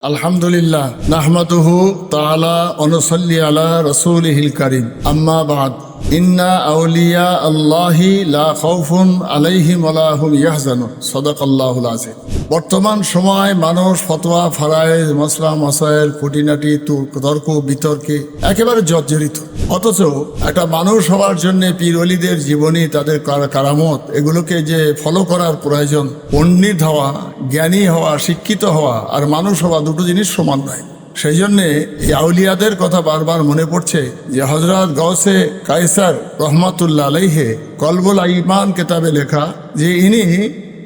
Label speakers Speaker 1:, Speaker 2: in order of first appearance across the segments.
Speaker 1: আলহামদুলিল্লাহ নাহমাদুহু তাআলা ওয়া নুসাল্লি আলা রাসূলিহিল কারীম আম্মা বা'দ ইন্না আউলিয়া আল্লাহি লা খাউফুন আলাইহিম ওয়া লা হুম ইয়াহজানুন সাদাকাল্লাহুল আযীম। বর্তমান সময় মানুষ ফতোয়া ফারায়েজ মাসলা মাসাইল খুঁটিনাটি তর্ক বিতর্কে একেবারে জর্জরিত। অথচ একটা মানুষ হওয়ার জন্য পীর ওলিদের জীবনী, তাদের কারামত, এগুলোকে যে ফলো করার প্রয়োজন। পণ্ডিত হওয়া, জ্ঞানী হওয়া, শিক্ষিত হওয়া আর মানুষ হওয়া দুটো জিনিস সমান নয়। সেই জন্যে এই আউলিয়াদের কথা বারবার মনে পড়ছে যে হযরত গাউসে কায়সার রহমাতুল্লাহ আলাইহি কলবুল ঈমান কিতাবে লেখা যে ইনি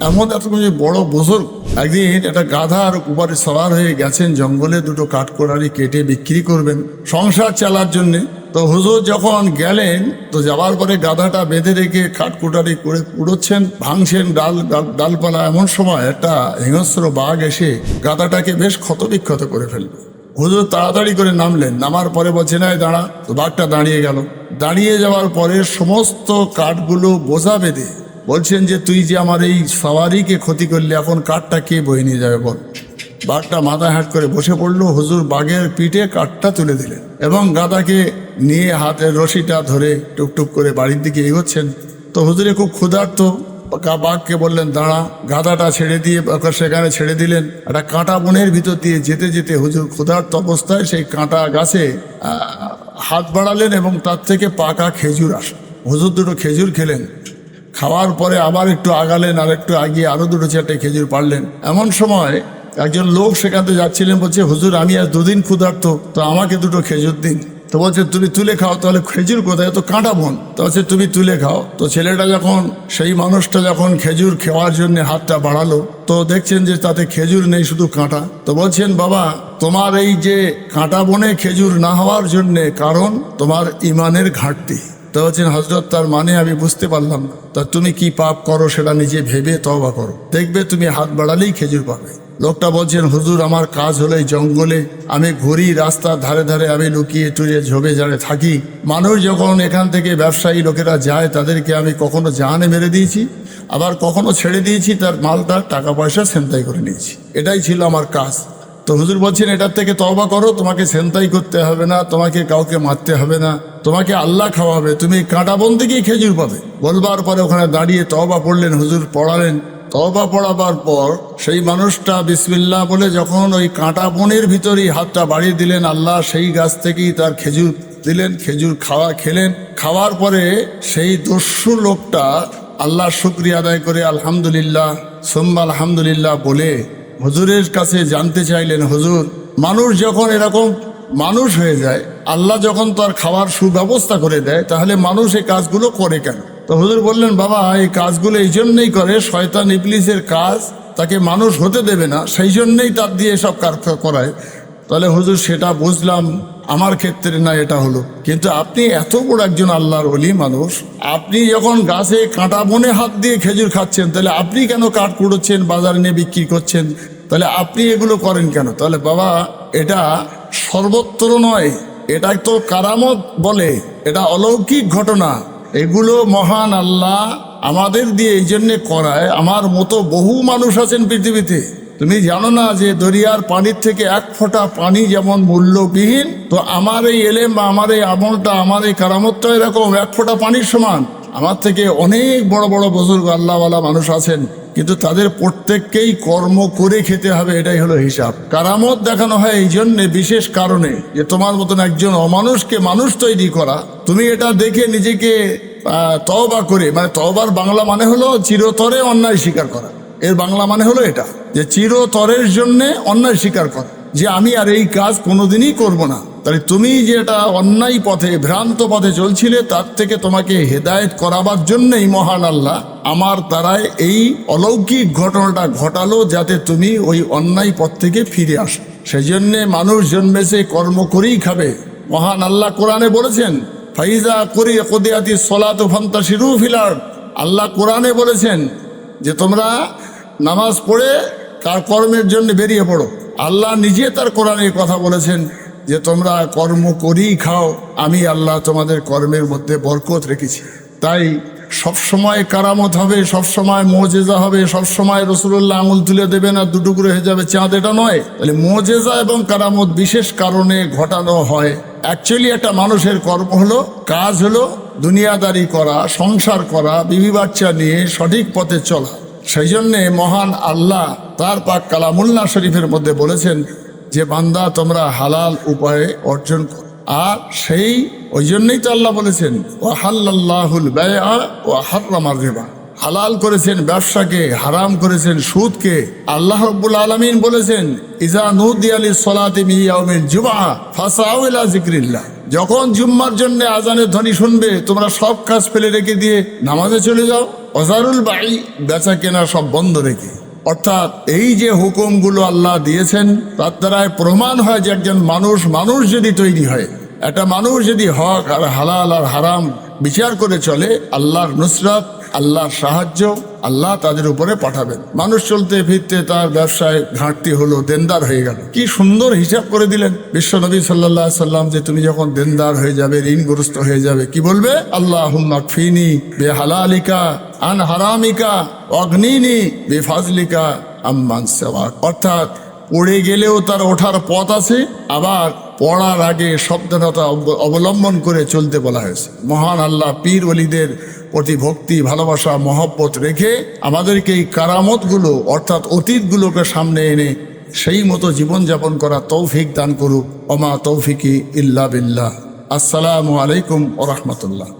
Speaker 1: এমন এত বড় বুজুর্গ, একদিন একটা গাধার উপরে সওয়ার হয়ে গেছেন জঙ্গলে, দুটো কাঠকোড়ালি কেটে বিক্রি করবেন সংসার চালার জন্যে। তো হুজুর যখন গেলেন, তো যাওয়ার পরে গাধাটা বেঁধে রেখে কাঠকুটারি করে পুড়োচ্ছেন, ভাঙছেন ডালপালা। এমন সময় একটা হিংস্র বাঘ এসে গাধাটাকে বেশ ক্ষতবিক্ষত করে ফেলবে। হুজুর তাড়াতাড়ি করে নামলেন, নামার পরে বলছেন এই দাঁড়া। তো বাঘটা দাঁড়িয়ে গেল। দাঁড়িয়ে যাওয়ার পরে সমস্ত কাঠগুলো বোঝা বেঁধে বলছেন যে তুই যে আমার এই সওয়ারিকে ক্ষতি করলি, এখন কাঠটা কে বয়ে নিয়ে যাবে বল। বাঘটা মাথা হ্যাট করে বসে পড়লো। হুজুর বাঘের পিঠে কাঠটা তুলে দিলেন এবং গাধাকে নিয়ে হাতের রশিটা ধরে টুকটুক করে বাড়ির দিকে এগোচ্ছেন। তো হুজুরে খুব ক্ষুধার্ত, বাঘকে বললেন দাঁড়া। গাধাটা ছেড়ে দিয়ে সেখানে ছেড়ে দিলেন। একটা কাঁটা বনের ভিতর দিয়ে যেতে যেতে হুজুর ক্ষুধার্ত অবস্থায় সেই কাঁটা গাছে হাত বাড়ালেন এবং তার থেকে পাকা খেজুর আসে। হুজুর দুটো খেজুর খেলেন। খাওয়ার পরে আবার একটু আগালেন, আর একটু আগিয়ে আরো দুটো চারটে খেজুর পারলেন। এমন সময় একজন লোক সেখানে যাচ্ছিলেন, বলছে হুজুর আমি আজ দুদিন ক্ষুধার্ত, তো আমাকে দুটো খেজুর দিন। তো বলছে তুমি তুলে খাও। তাহলে খেজুর কোথায়? তো কাঁটা বন। তো বলছে তুমি তুলে খাও। তো ছেলেটা যখন, সেই মানুষটা যখন খেজুর খাওয়ার জন্য হাতটা বাড়ালো, তো দেখছেন যে তাতে খেজুর নেই, শুধু কাঁটা। তো বলছেন বাবা, তোমার এই যে কাঁটা বনে খেজুর না হওয়ার জন্যে কারণ তোমার ইমানের ঘাটতি। তো বলছেন হযরত তার মানে আমি বুঝতে পারলাম না। তা তুমি কি পাপ করো সেটা নিজে ভেবে তওবা করো, দেখবে তুমি হাত বাড়ালেই খেজুর পাবে। লোকটা বলছেন হুজুর আমার কাজ হলো এই জঙ্গলে আমি ঘুরি, রাস্তার ধারে ধারে আমি লুকিয়ে টুয়ে ঝোপে ঝাড়ে থাকি। মানুষ যখন এখান থেকে ব্যবসায়ী লোকেরা যায়, তাদেরকে আমি কখনো জানে মেরে দিয়েছি, আবার কখনো ছেড়ে দিয়েছি, তার মালটা টাকা পয়সা ছিনতাই করে নিয়েছি। এটাই ছিল আমার কাজ। তো হুজুর বলছেন এটার থেকে তওবা করো, তোমাকে ছিনতাই করতে হবে না, তোমাকে কাউকে মারতে হবে না, তোমাকে আল্লাহ খাওয়াবে, তুমি কাঁটা বন থেকেই খেজুর পাবে। বলবার পরে ওখানে দাঁড়িয়ে তওবা পড়লেন, হুজুর পড়ালেন। তওবা পড়াবার পর সেই মানুষটা বিসমিল্লাহ বলে যখন ওই কাঁটা বনের ভিতরেই হাতটা বাড়িয়ে দিলেন, আল্লাহ সেই গাছ থেকেই তার খেজুর দিলেন। খেজুর খেলেন। খাওয়ার পরে সেই দস্যু লোকটা আল্লাহ শুকরিয়া আদায় করে আলহামদুলিল্লাহ সুম্মা আলহামদুলিল্লাহ বলে হুজুরের কাছে জানতে চাইলেন, হুজুর মানুষ যখন এরকম মানুষ হয়ে যায়, আল্লাহ যখন তার খাওয়ার সুব্যবস্থা করে দেয়, তাহলে মানুষ এই কাজগুলো করে কেন? তো হুজুর বললেন বাবা এই কাজগুলো এই জন্যই করে, শয়তান ইবলিসের কাজ তাকে মানুষ হতে দেবে না, সেই জন্যই তার দিয়ে সব কাজ করায়। তাহলে হুজুর সেটা বুঝলাম, আমার ক্ষেত্রে না এটা হলো। কিন্তু আপনি এত বড় একজন আল্লাহর ওলি মানুষ, আপনি যখন গাছে কাঁটা বনে হাত দিয়ে খেজুর খাচ্ছেন, তাহলে আপনি কেন কাঠ কুড়োচ্ছেন, বাজারে নিয়ে বিক্রি করছেন? তাহলে আপনি এগুলো করেন কেন? তাহলে বাবা এটা সর্বত্র নয়, এটা তো কারামত বলে, এটা অলৌকিক ঘটনা। এগুলো মহান আল্লাহ আমাদের দিয়ে এই জন্যে করায়। আমার মতো বহু মানুষ আছেন পৃথিবীতে। তুমি জানো না যে দরিয়ার পানির থেকে এক ফোঁটা পানি যেমন মূল্যবিহীন, তো আমার এই এলেম বা আমার এই আমলটা, আমার এই কারামতটা এরকম এক ফোঁটা পানির সমান। আমার থেকে অনেক বড় বড় বুজুর্গ আল্লাহওয়ালা মানুষ আছেন, কিন্তু তাদের প্রত্যেককেই কর্ম করে খেতে হবে, এটাই হলো হিসাব। কারামত দেখানো হয় এই জন্যে বিশেষ কারণে, যে তোমার মতন একজন অমানুষকে মানুষ তৈরি করা। তুমি এটা দেখে নিজেকে তওবা করে, মানে তওবার বাংলা মানে হলো চিরতরে অন্যায় স্বীকার করা। এর বাংলা মানে হলো এটা, যে চিরতরের জন্যে অন্যায় স্বীকার করা, যে আমি আর এই কাজ কোনোদিনই করব না। তাহলে তুমি যে এটা অন্যায় পথে, ভ্রান্ত পথে চলছিলে, তার থেকে তোমাকে হেদায়েত করাবার জন্যই মহান আল্লাহ আমার দ্বারায় এই অলৌকিক ঘটনাটা ঘটালো, যাতে তুমি ওই অন্যায় পথ থেকে ফিরে আসো। সেই জন্যে মানুষ জন্মেছে কর্ম করেই খাবে। মহান আল্লাহ কোরআনে বলেছেন ফাইজা কুদিয়াতি সলাতু ফান্তাশিরু ফিল আরদ। আল্লাহ কোরআনে বলেছেন যে তোমরা নামাজ পড়ে তার কর্মের জন্য বেরিয়ে পড়ো। আল্লাহ নিজে তার কোরআনে কথা বলেছেন যে তোমরা কর্ম করেই খাও, আমি আল্লাহ তোমাদের কর্মের মধ্যে বরকত রেখেছি। তাই সবসময় কারামত হবে, সবসময় মোজেজা হবে, সবসময় রসুল্লাহ আঙুল তুলে দেবেন আর দুটুকরো হয়ে যাবে চাঁদ, এটা নয়। তাহলে মোজেজা এবং কারামত বিশেষ কারণে ঘটানো হয়। অ্যাকচুয়ালি একটা মানুষের কর্ম হলো, কাজ হলো দুনিয়াদারি করা, সংসার করা, বিবি বাচ্চা নিয়ে সঠিক পথে চলা। সেই জন্যে মহান আল্লাহ তার পাক কালামুল্লাহ শরীফের মধ্যে বলেছেন যে বান্দা তোমরা হালাল উপায়ে অর্জন করো। আর ওই জন্যই তো আল্লাহ বলেছেন ওয়াহাল্লাল্লাহুল বাইআ ওয়া হাররামার রিবা, হালাল করেছেন ব্যবসাকে, হারাম করেছেন সুদকে। আল্লাহ রাব্বুল আলামিন বলেছেন ইজা নুদিয়া লিস-সালাতি মিন ইয়াউমিল জুমআ ফাসাউ ইলা যিকরিল্লাহ, যখন জুম্মার জন্য আজানের ধ্বনি শুনবে তোমরা সব কাজ ফেলে রেখে দিয়ে নামাজে চলে যাও। ওয়াজারুল বাই, বেচা কেনা সব বন্ধ রেখে। অর্থাৎ এই যে হুকুমগুলো আল্লাহ দিয়েছেন তার দ্বারাই প্রমাণ হয় যে একজন মানুষ যদি তৈরি হয়, একটা মানুষ যদি হক আর হালাল আর হারাম বিচার করে চলে, আল্লাহর নুসরাত, আল্লাহর সাহায্য আল্লাহ তাদের উপরে পাঠাবেন। মানুষ চলতে ফিরতে তার ব্যবসায় ঘাটতি হলো, দেনদার হয়ে গেল, কি সুন্দর হিসাব করে দিলেন বিশ্বনবী সাল্লাল্লাহু আলাইহি সাল্লাম যে তুমি যখন দেনদার হয়ে যাবে, ঋণগ্রস্ত হয়ে যাবে, কি বলবে? আল্লাহুম্মা কফিনি বিহালালিকা আন হারামিকা অগ্নিনি বিফাজলিকা আম্মান সিওয়াক। অর্থাৎ পড়ে গেলেও তার ওঠার পথ আছে, আবার পড়ার আগে সাবধানতা অবলম্বন করে চলতে বলা হয়েছে। মহান আল্লাহ পীর ওলিদের প্রতি ভক্তি, ভালোবাসা, মহব্বত রেখে আমাদেরকে এই কারামতগুলো অর্থাৎ অতীতগুলোকে সামনে এনে সেই মতো জীবনযাপন করা তৌফিক দান করুক। ওমা তৌফিকি ইল্লা বিল্লাহ। আসসালামু আলাইকুম ওয়া রাহমাতুল্লাহ।